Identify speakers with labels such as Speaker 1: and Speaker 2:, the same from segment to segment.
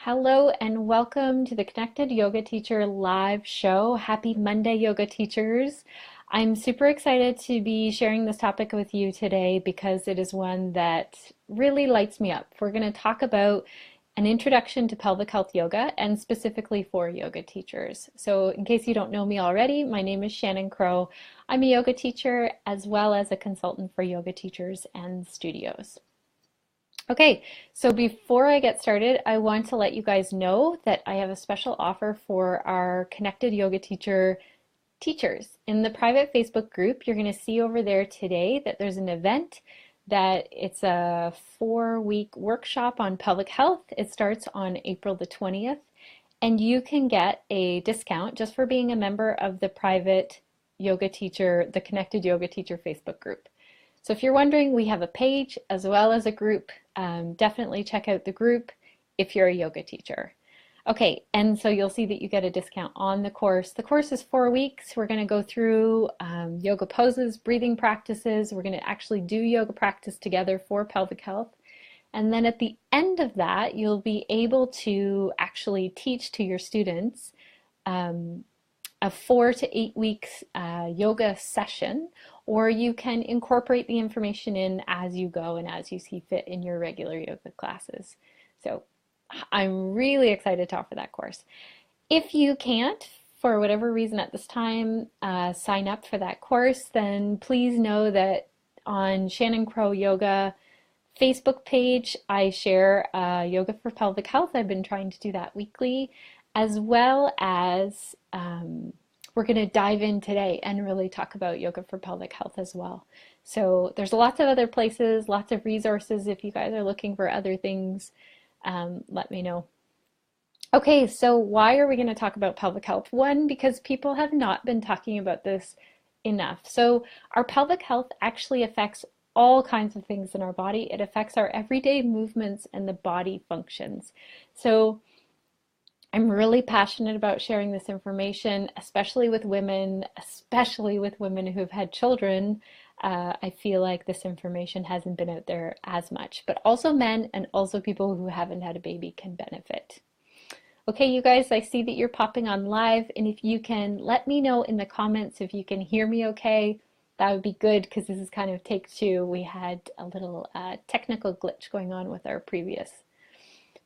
Speaker 1: Hello and welcome to the Connected Yoga Teacher live show. Happy Monday, yoga teachers. I'm super excited to be sharing this topic with you today because it is one that really lights me up. We're going to talk about an introduction to pelvic health yoga and specifically for yoga teachers. So in case you don't know me already, my name is Shannon Crow. I'm a yoga teacher as well as a consultant for yoga teachers and studios. Okay, so before I get started, I want to let you guys know that I have a special offer for our Connected Yoga Teacher teachers. In the private Facebook group, you're going to see over there today that there's an event that it's a 4-week workshop on pelvic health. It starts on April the 20th, and you can get a discount just for being a member of the private yoga teacher, the Connected Yoga Teacher Facebook group. So if you're wondering, we have a page as well as a group. Definitely check out the group if you're a yoga teacher. Okay, and so you'll see that you get a discount on the course. The course is 4 weeks. We're going to go through yoga poses, breathing practices. We're going to actually do yoga practice together for pelvic health. And then at the end of that, you'll be able to actually teach to your students a 4 to 8 weeks yoga session, or you can incorporate the information in as you go and as you see fit in your regular yoga classes. So I'm really excited to offer that course. If you can't, for whatever reason at this time, sign up for that course, then please know that on Shannon Crow Yoga Facebook page, I share Yoga for Pelvic Health. I've been trying to do that weekly, as well as we're going to dive in today and really talk about yoga for pelvic health as well. So there's lots of other places, lots of resources. If you guys are looking for other things, let me know. Okay, so why are we going to talk about pelvic health? One, because people have not been talking about this enough. So our pelvic health actually affects all kinds of things in our body. It affects our everyday movements and the body functions. So I'm really passionate about sharing this information, especially with women who've had children. I feel like this information hasn't been out there as much, but also men and also people who haven't had a baby can benefit. Okay, you guys, I see that you're popping on live, and if you can let me know in the comments if you can hear me okay, that would be good because this is kind of take two. We had a little technical glitch going on with our previous.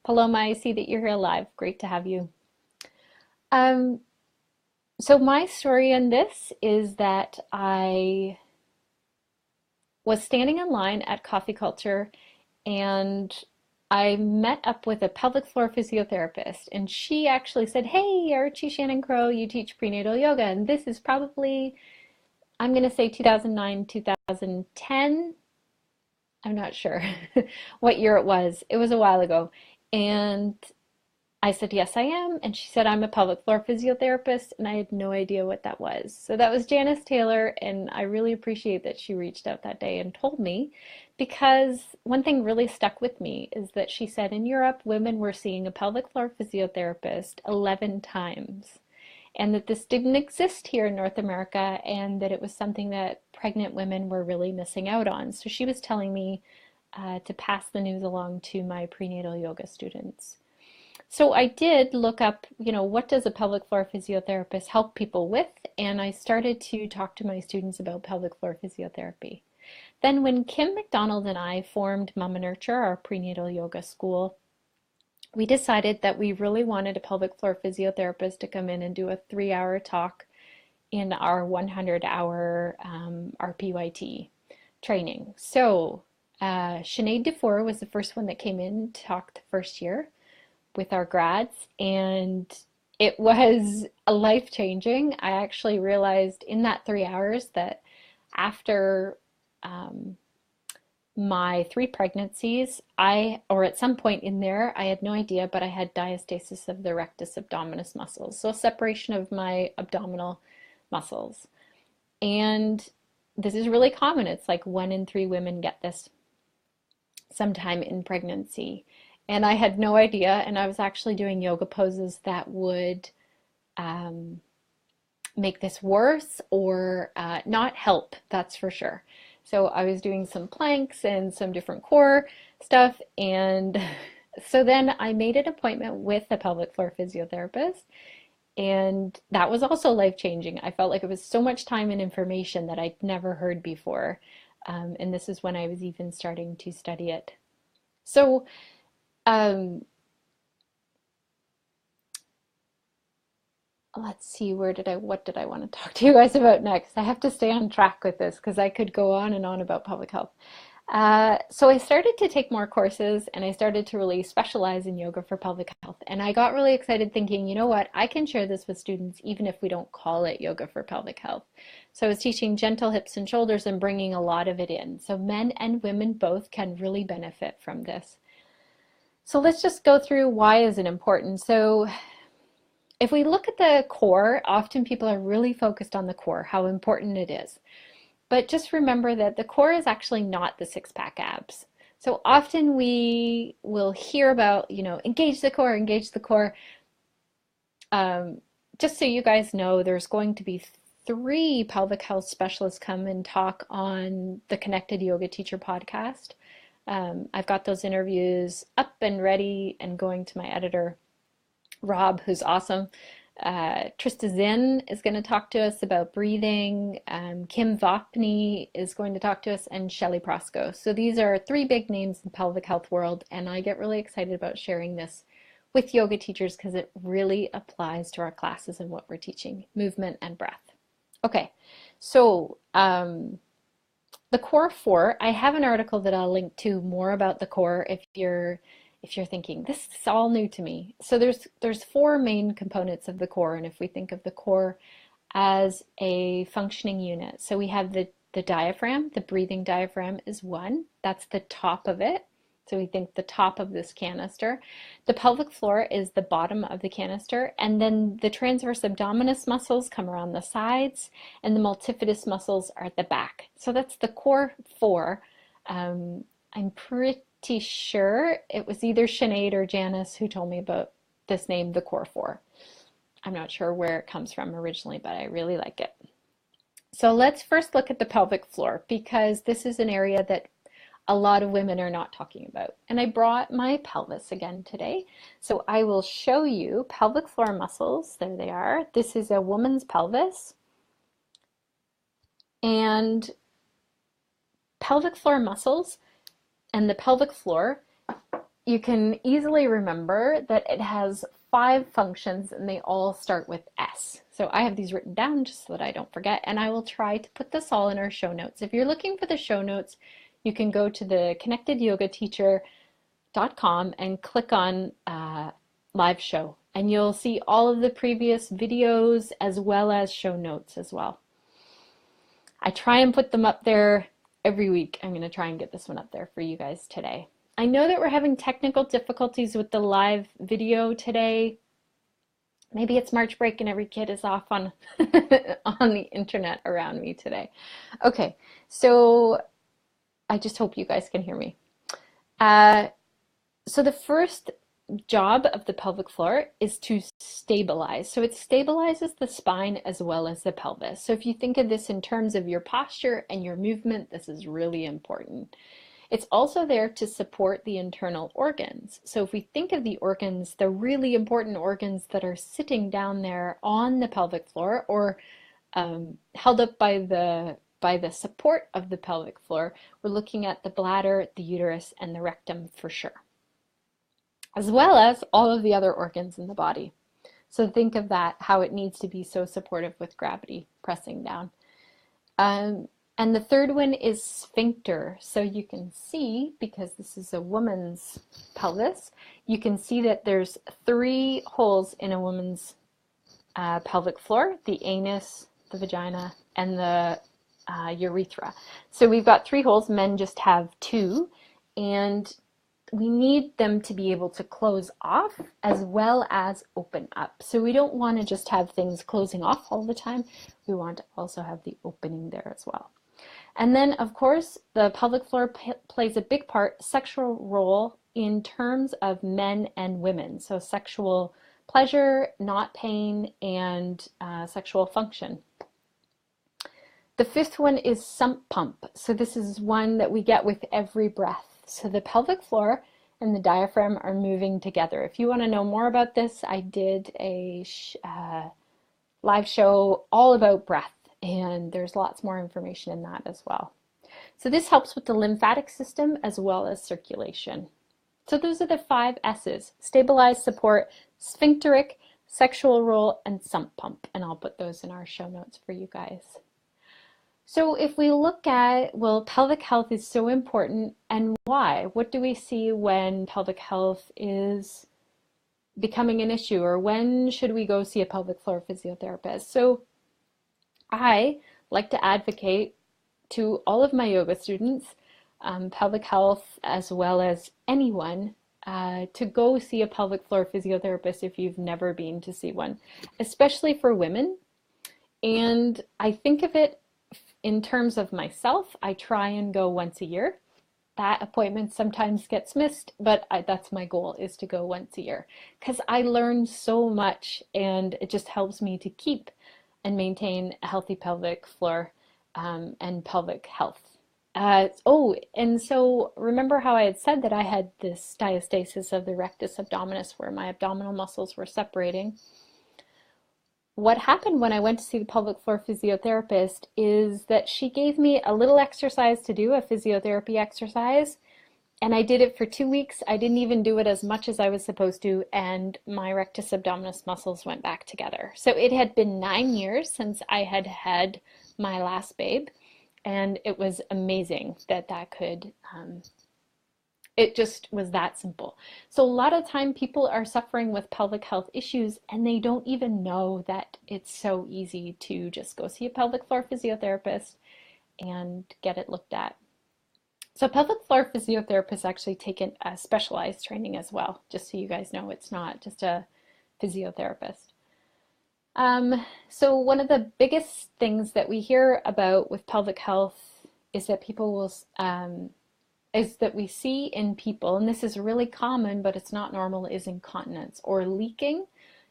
Speaker 1: Paloma, I see that you're here live. Great to have you. So my story in this is that I was standing in line at Coffee Culture and I met up with a pelvic floor physiotherapist, and she actually said, "Hey, Archie Shannon Crow, you teach prenatal yoga." And this is probably, I'm going to say 2009, 2010. I'm not sure what year it was. It was a while ago. And I said, "Yes, I am." And she said, "I'm a pelvic floor physiotherapist." And I had no idea what that was. So that was Janice Taylor. And I really appreciate that she reached out that day and told me, because one thing really stuck with me is that she said in Europe, women were seeing a pelvic floor physiotherapist 11 times. And that this didn't exist here in North America, and that it was something that pregnant women were really missing out on. So she was telling me to pass the news along to my prenatal yoga students. So I did look up, what does a pelvic floor physiotherapist help people with? And I started to talk to my students about pelvic floor physiotherapy. Then when Kim McDonald and I formed Mama Nurture, our prenatal yoga school, we decided that we really wanted a pelvic floor physiotherapist to come in and do a 3-hour talk in our 100-hour RPYT training. So Sinead Dufour was the first one that came in to talk the first year with our grads, and it was life-changing. I actually realized in that 3 hours that after my 3 pregnancies, or at some point in there, I had no idea, but I had diastasis of the rectus abdominis muscles, so separation of my abdominal muscles. And this is really common. It's like 1 in 3 women get this sometime in pregnancy. And I had no idea, and I was actually doing yoga poses that would make this worse or not help, that's for sure. So I was doing some planks and some different core stuff, and So then I made an appointment with a pelvic floor physiotherapist, and that was also life-changing. I felt like it was so much time and information that I'd never heard before. And this is when I was even starting to study it. So, um, let's see, what did I want to talk to you guys about next? I have to stay on track with this because I could go on and on about public health. So I started to take more courses and I started to really specialize in yoga for pelvic health. And I got really excited thinking, you know what, I can share this with students even if we don't call it yoga for pelvic health. So I was teaching gentle hips and shoulders and bringing a lot of it in. So men and women both can really benefit from this. So let's just go through why is it important. So if we look at the core, often people are really focused on the core, how important it is. But just remember that the core is actually not the six-pack abs. So often we will hear about, engage the core, engage the core. Just so you guys know, there's going to be 3 pelvic health specialists come and talk on the Connected Yoga Teacher podcast. I've got those interviews up and ready and going to my editor, Rob, who's awesome. Trista Zinn is going to talk to us about breathing. Kim Vopni is going to talk to us, and Shelley Prosco. So these are 3 big names in the pelvic health world, and I get really excited about sharing this with yoga teachers because it really applies to our classes and what we're teaching, movement and breath. Okay, so the core 4, I have an article that I'll link to more about the core if you're thinking, this is all new to me. So there's 4 main components of the core, and if we think of the core as a functioning unit, so we have the diaphragm, the breathing diaphragm is one, that's the top of it. So we think the top of this canister. The pelvic floor is the bottom of the canister, and then the transverse abdominis muscles come around the sides, and the multifidus muscles are at the back. So that's the core 4. I'm pretty sure it was either Sinead or Janice who told me about this name, the core 4. I'm not sure where it comes from originally, but I really like it. So let's first look at the pelvic floor because this is an area that a lot of women are not talking about. And I brought my pelvis again today. So I will show you pelvic floor muscles. There they are. This is a woman's pelvis. And pelvic floor muscles and the pelvic floor, you can easily remember that it has 5 functions and they all start with S. So I have these written down just so that I don't forget, and I will try to put this all in our show notes. If you're looking for the show notes, you can go to the connectedyogateacher.com and click on live show, and you'll see all of the previous videos as well as show notes as well. I try and put them up there every week. I'm going to try and get this one up there for you guys today. I know that we're having technical difficulties with the live video today. Maybe it's March break and every kid is off on on the internet around me today. Okay, so I just hope you guys can hear me. So the first job of the pelvic floor is to stabilize. So it stabilizes the spine as well as the pelvis. So if you think of this in terms of your posture and your movement, this is really important. It's also there to support the internal organs. So if we think of the organs, the really important organs that are sitting down there on the pelvic floor or held up by the support of the pelvic floor, we're looking at the bladder, the uterus, and the rectum for sure, as well as all of the other organs in the body. So think of that, how it needs to be so supportive with gravity pressing down. And the third one is sphincter. So you can see, because this is a woman's pelvis, you can see that there's 3 holes in a woman's pelvic floor, the anus, the vagina, and the urethra. So we've got 3 holes, men just have 2, and we need them to be able to close off as well as open up. So we don't want to just have things closing off all the time. We want to also have the opening there as well. And then, of course, the pelvic floor plays a big part, sexual role in terms of men and women. So sexual pleasure, not pain, and sexual function. The 5th one is sump pump. So this is one that we get with every breath. So the pelvic floor and the diaphragm are moving together. If you want to know more about this, I did a live show all about breath, and there's lots more information in that as well. So this helps with the lymphatic system as well as circulation. So those are the 5 S's: stabilize, support, sphincteric, sexual role, and sump pump. And I'll put those in our show notes for you guys. So if we look at, well, pelvic health is so important, and why? What do we see when pelvic health is becoming an issue, or when should we go see a pelvic floor physiotherapist? So I like to advocate to all of my yoga students, pelvic health, as well as anyone, to go see a pelvic floor physiotherapist if you've never been to see one, especially for women. And I think of it in terms of myself. I try and go once a year. That appointment sometimes gets missed, but that's my goal, is to go once a year, because I learn so much, and it just helps me to keep and maintain a healthy pelvic floor and pelvic health. And so remember how I had said that I had this diastasis of the rectus abdominis, where my abdominal muscles were separating? What happened when I went to see the pelvic floor physiotherapist is that she gave me a little exercise to do, a physiotherapy exercise, and I did it for 2 weeks. I didn't even do it as much as I was supposed to, and my rectus abdominis muscles went back together. So it had been 9 years since I had had my last babe, and it was amazing that could it just was that simple. So a lot of time people are suffering with pelvic health issues, and they don't even know that it's so easy to just go see a pelvic floor physiotherapist and get it looked at. So pelvic floor physiotherapists actually take a specialized training as well, just so you guys know. It's not just a physiotherapist. So one of the biggest things that we hear about with pelvic health is that we see in people, and this is really common, but it's not normal, is incontinence, or leaking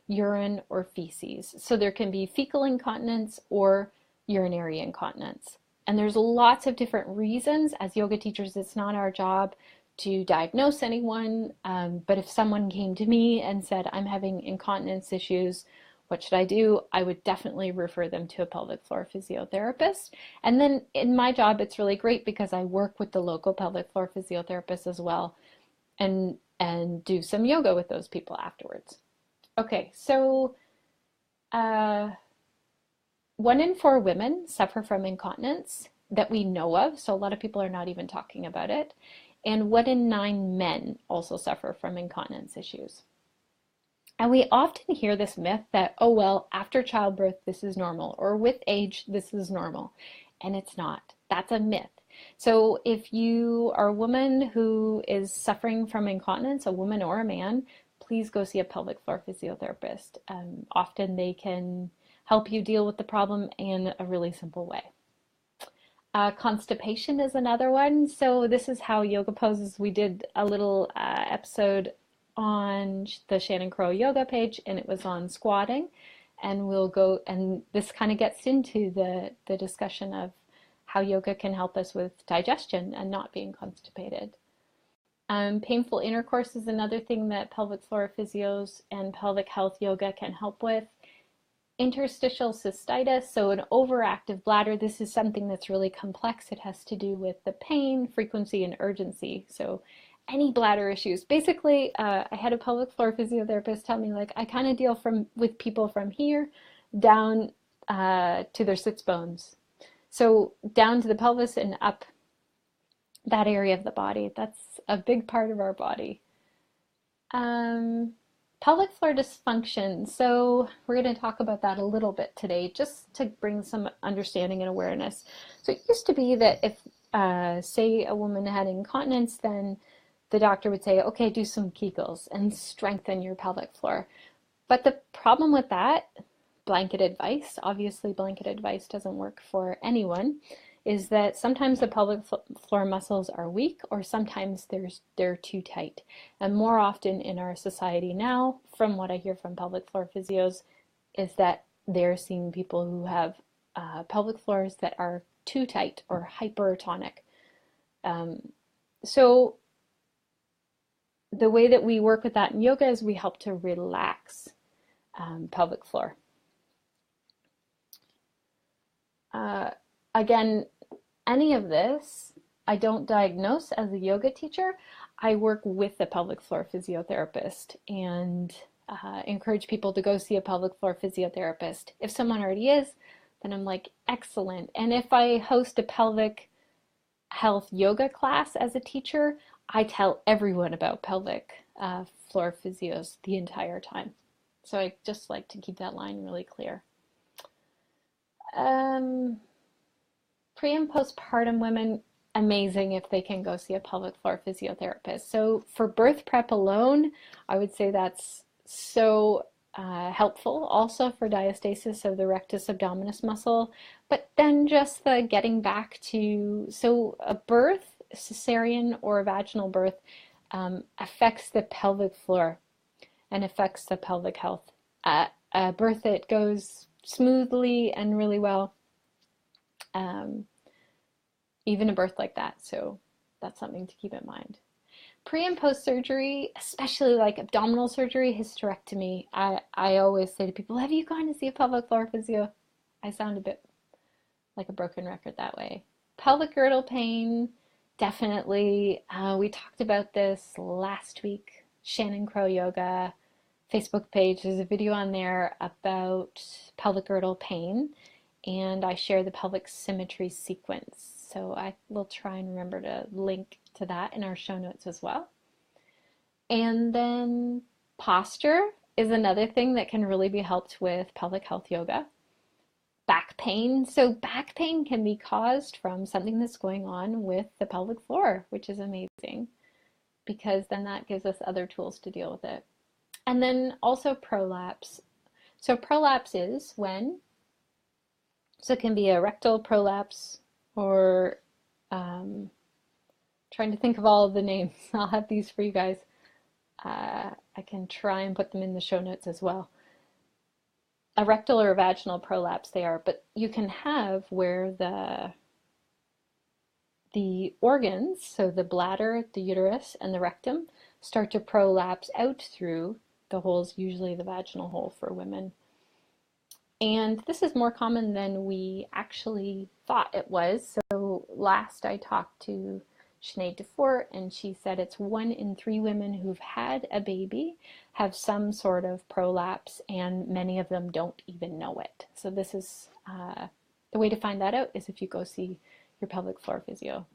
Speaker 1: urine or feces. So there can be fecal incontinence or urinary incontinence. And there's lots of different reasons. As yoga teachers, it's not our job to diagnose anyone, but if someone came to me and said, I'm having incontinence issues, what should I do? I would definitely refer them to a pelvic floor physiotherapist. And then in my job, it's really great because I work with the local pelvic floor physiotherapist as well, and do some yoga with those people afterwards. Okay, so 1 in 4 women suffer from incontinence that we know of, so a lot of people are not even talking about it. And 1 in 9 men also suffer from incontinence issues. And we often hear this myth that, oh, well, after childbirth, this is normal, or with age, this is normal. And it's not. That's a myth. So if you are a woman who is suffering from incontinence, a woman or a man, please go see a pelvic floor physiotherapist. Often they can help you deal with the problem in a really simple way. Constipation is another one. So this is how yoga poses. We did a little episode on the Shannon yoga page, and it was on squatting, and we'll go, and this kind of gets into the discussion of how yoga can help us with digestion and not being constipated. Painful intercourse is another thing that pelvic floor physios and pelvic health yoga can help with. Interstitial cystitis, so an overactive bladder. This is something that's really complex. It has to do with the pain, frequency, and urgency. So any bladder issues. Basically, I had a pelvic floor physiotherapist tell me, like, I kind of deal with people from here down to their sits bones. So down to the pelvis and up that area of the body. That's a big part of our body. Pelvic floor dysfunction. So we're going to talk about that a little bit today, just to bring some understanding and awareness. So it used to be that if, say, a woman had incontinence, then the doctor would say, okay, do some Kegels and strengthen your pelvic floor. But the problem with that, blanket advice, obviously blanket advice doesn't work for anyone, is that sometimes the pelvic floor muscles are weak, or sometimes they're too tight. And more often in our society now, from what I hear from pelvic floor physios, is that they're seeing people who have pelvic floors that are too tight or hypertonic. So the way that we work with that in yoga is we help to relax pelvic floor. Again, any of this, I don't diagnose as a yoga teacher. I work with a pelvic floor physiotherapist and encourage people to go see a pelvic floor physiotherapist. If someone already is, then I'm like, excellent. And if I host a pelvic health yoga class as a teacher, I tell everyone about pelvic floor physios the entire time. So I just like to keep that line really clear. Pre and postpartum women, amazing if they can go see a pelvic floor physiotherapist. So for birth prep alone, I would say that's so helpful. Also for diastasis of the rectus abdominis muscle, but then just the getting back to, so a birth, cesarean or a vaginal birth, affects the pelvic floor and affects the pelvic health. A birth that goes smoothly and really well, even a birth like that. So that's something to keep in mind. Pre and post surgery, especially like abdominal surgery, hysterectomy, I always say to people, have you gone to see a pelvic floor physio? I sound a bit like a broken record that way. Pelvic girdle pain, definitely. We talked about this last week. Shannon Yoga Facebook page, there's a video on there about pelvic girdle pain, and I share the pelvic symmetry sequence. So I will try and remember to link to that in our show notes as well. And then posture is another thing that can really be helped with pelvic health yoga. Back pain. So back pain can be caused from something that's going on with the pelvic floor, which is amazing because then that gives us other tools to deal with it. And then also prolapse. So prolapse is when, so it can be a rectal prolapse or trying to think of all of the names. I'll have these for you guys. I can try and put them in the show notes as well. A rectal or a vaginal prolapse they are, but you can have where the organs, so the bladder, the uterus, and the rectum, start to prolapse out through the holes, usually the vaginal hole for women. And this is more common than we actually thought it was. So last I talked to Sinead DeFort, and she said it's 1 in 3 women who've had a baby have some sort of prolapse, and many of them don't even know it. So this is the way to find that out is if you go see your pelvic floor physio.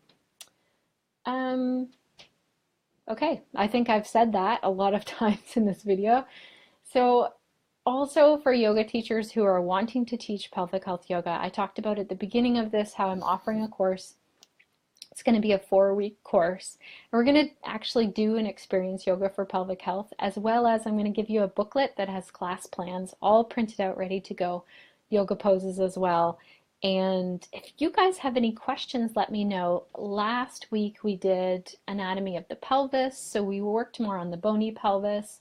Speaker 1: Okay, I think I've said that a lot of times in this video. So also for yoga teachers who are wanting to teach pelvic health yoga, I talked about at the beginning of this how I'm offering a course. It's going to be a 4-week course. And we're going to actually do an experience yoga for pelvic health, as well as I'm going to give you a booklet that has class plans all printed out, ready to go, yoga poses as well. And if you guys have any questions, let me know. Last week we did anatomy of the pelvis, so we worked more on the bony pelvis.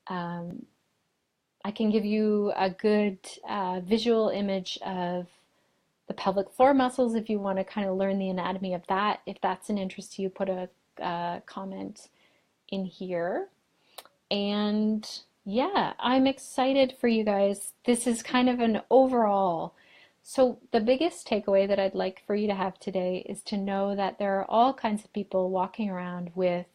Speaker 1: I can give you a good visual image of the pelvic floor muscles if you want to kind of learn the anatomy of that. If that's an interest to you, put a comment in here. And yeah, I'm excited for you guys. This is kind of an overall. So the biggest takeaway that I'd like for you to have today is to know that there are all kinds of people walking around with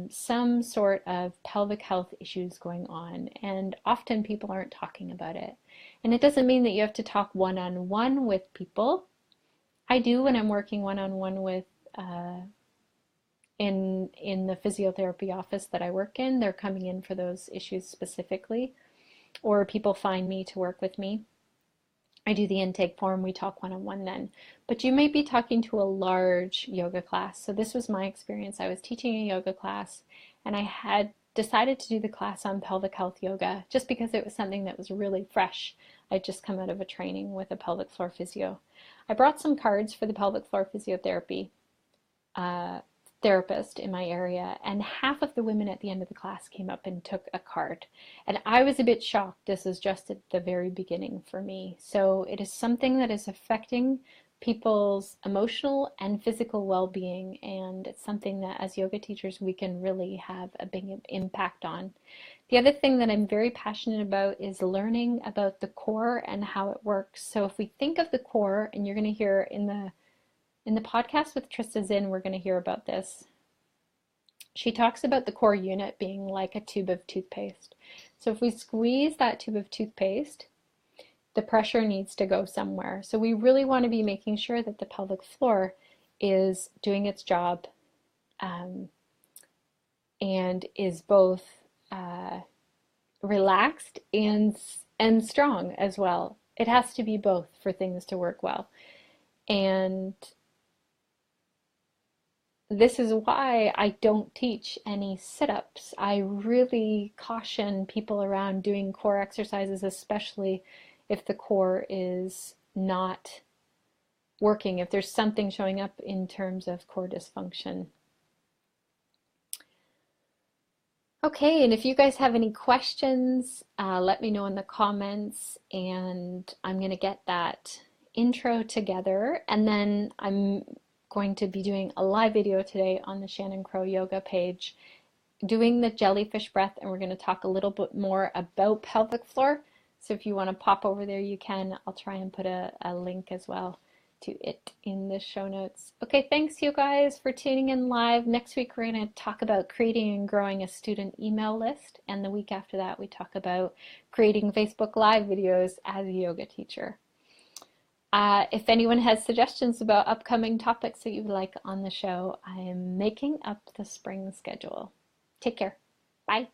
Speaker 1: some sort of pelvic health issues going on, and often people aren't talking about it. And it doesn't mean that you have to talk one-on-one with people. I do when I'm working one-on-one with in the physiotherapy office that I work in. They're coming in for those issues specifically, or people find me to work with me. I do the intake form, we talk one-on-one then. But you may be talking to a large yoga class. So this was my experience. I was teaching a yoga class, and I had decided to do the class on pelvic health yoga just because it was something that was really fresh. I'd just come out of a training with a pelvic floor physio. I brought some cards for the pelvic floor physiotherapy therapist in my area, and half of the women at the end of the class came up and took a card. And I was a bit shocked. This is just at the very beginning for me. So it is something that is affecting people's emotional and physical well-being, and it's something that as yoga teachers we can really have a big impact on. The other thing that I'm very passionate about is learning about the core and how it works. So if we think of the core, and you're going to hear in the podcast with Trista Zinn, we're going to hear about this. She talks about the core unit being like a tube of toothpaste. So if we squeeze that tube of toothpaste, the pressure needs to go somewhere. So we really want to be making sure that the pelvic floor is doing its job, and is both relaxed and strong as well. It has to be both for things to work well. And this is why I don't teach any sit-ups. I really caution people around doing core exercises, especially if the core is not working, if there's something showing up in terms of core dysfunction. Okay, and if you guys have any questions, let me know in the comments, and I'm going to get that intro together, and then I'm going to be doing a live video today on the Shannon Crow Yoga page doing the jellyfish breath, and we're going to talk a little bit more about pelvic floor. So if you want to pop over there, you can. I'll try and put a link as well to it in the show notes. Okay, thanks you guys for tuning in live. Next week we're going to talk about creating and growing a student email list, and the week after that we talk about creating Facebook Live videos as a yoga teacher. If anyone has suggestions about upcoming topics that you'd like on the show, I am making up the spring schedule. Take care. Bye.